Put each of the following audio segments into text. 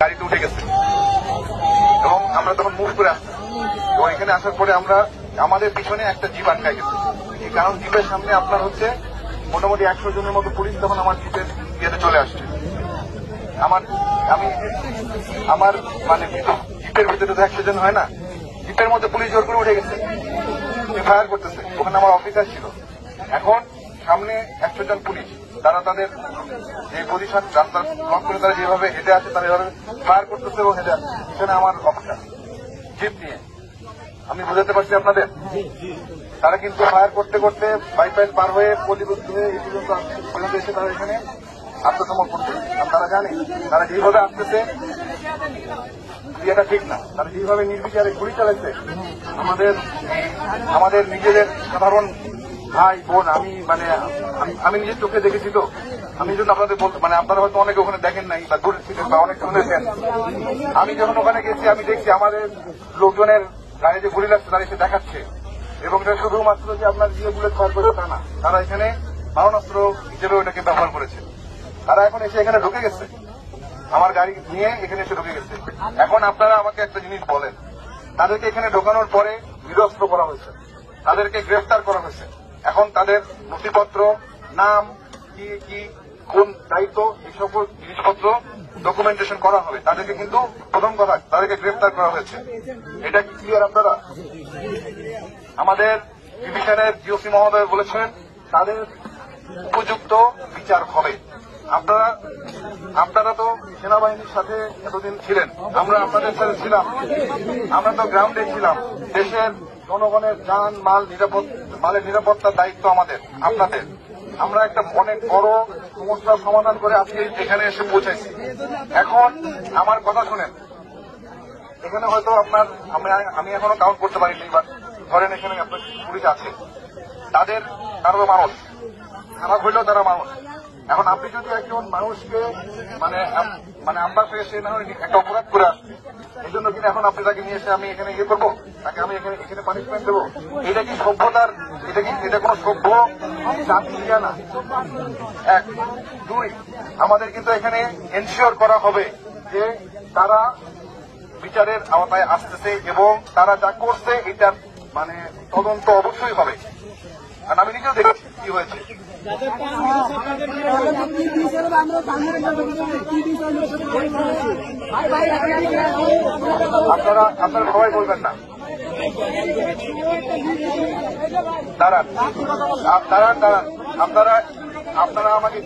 গাড়িতে উঠে গেছে এবং আমরা তখন মুভ করে আসছি এবং এখানে আসার পরে আমরা আমাদের পিছনে একটা জিপ আটকায় গেছে। কারণ জিপের সামনে আপনার হচ্ছে মোটামুটি 100 জনের মতো পুলিশ তখন আমার জিপের ইয়েতে চলে আসছে। আমার মানে জিপের ভিতরে তো 100 জন হয় না, জিপের মধ্যে পুলিশ জোর করে উঠে গেছে, ফায়ার করতেছে। ওখানে আমার অফিসার ছিল। এখন সামনে 100 জন পুলিশ, তারা তাদের যে পজিশন রাস্তা ব্লক করে তারা যেভাবে হেঁটে আছে তারা এভাবে ফায়ার করতেছে এবং হেঁটে আসছে। সেখানে আমার অফিসার জিপ নিয়ে, আমি বুঝাতে পারছি আপনাদের, তারা কিন্তু ফায়ার করতে করতে বাইপাস পার হয়ে পলিবদ্ধ হয়ে এই পর্যন্ত এসে তারা এখানে আত্মসমর্পণ করে। তারা জানে তারা যেভাবে আসতেছে এটা ঠিক না, তারা যেভাবে নির্বিচারে গুলি চালাচ্ছে আমাদের নিজেদের সাধারণ ভাই বোন। আমি নিজের চোখে দেখেছি, তো আমি জন্য আপনাদের বলতে আপনারা হয়তো অনেকে ওখানে দেখেন নাই বা দূরে ছিলেন বা অনেক শুনেছেন। আমি যখন ওখানে গেছি আমি দেখছি আমাদের লোকজনের গায়ে যে গুলি লাগছে তারা এসে দেখাচ্ছে এবং এটা শুধুমাত্র যে আপনার দিয়ে বুলেট ফায়ার করে তা না, তারা এখানে মারণাস্ত্র হিসেবেও এটাকে ব্যবহার করেছে। তারা এখন এসে এখানে ঢুকে গেছে, আমার গাড়ি নিয়ে এখানে এসে ঢুকে গেছে। এখন আপনারা আমাকে একটা জিনিস বলেন, তাদেরকে এখানে ঢোকানোর পরে নিরস্ত্র করা হয়েছে, তাদেরকে গ্রেফতার করা হয়েছে। এখন তাদের নথিপত্র, নাম, কি কোন দায়িত্ব, এই সকল জিনিসপত্র ডকুমেন্টেশন করা হবে। তাদেরকে কিন্তু প্রথম কথা তাদেরকে গ্রেফতার করা হয়েছে, এটা কি ক্লিয়ার আপনারা? আমাদের ডিভিশনের জিওসি মহোদয় বলেছেন তাদের উপযুক্ত বিচার হবে। আপনারা তো সেনাবাহিনীর সাথে এতদিন ছিলেন, আমরা আপনাদের সাথে ছিলাম, আমরা তো গ্রাউন্ডে ছিলাম। দেশের জনগণের যান মালের নিরাপত্তার দায়িত্ব আপনাদের। আমরা একটা অনেক বড় সমস্যার সমাধান করে আজকে এখানে এসে পৌঁছাইছি। এখন আমার কথা শুনেন, এখানে হয়তো আমি এখনো কাউন্ট করতে পারিনি, বা ধরেন এখানে আপনার পুলিশ আছে, তারা মানুষ, খারাপ হইলেও তারা মানুষ। এখন আপনি যদি একজন মানুষকে আপনার থেকে সে না হয় একটা অপরাধ করে আসছে, এই জন্য কিনা এখন আপনি তাকে নিয়ে এসে আমি এখানে ইয়ে করবো, তাকে আমি এখানে পানিশমেন্ট দেবো? এটা কি সভ্যতার? এটা কোন সভ্য জাতি না। 1, 2, আমাদের কিন্তু এখানে এনশিওর করা হবে যে তারা বিচারের আওতায় আসতেছে এবং তারা যা করছে এটার তদন্ত অবশ্যই হবে। কারণ আমি নিজেও দেখেছি কি হয়েছে। আপনারা সবাই বলবেন না, দাঁড়ান। আপনারা আমাকে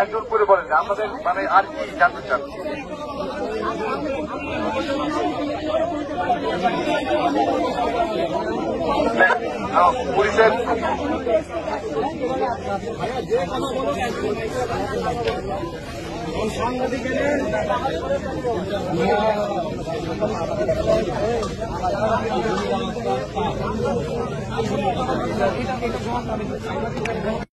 একজোট করে বলেন যে আপনাদের আর কি জানতে চান। পুলিশের সাংবাদিকের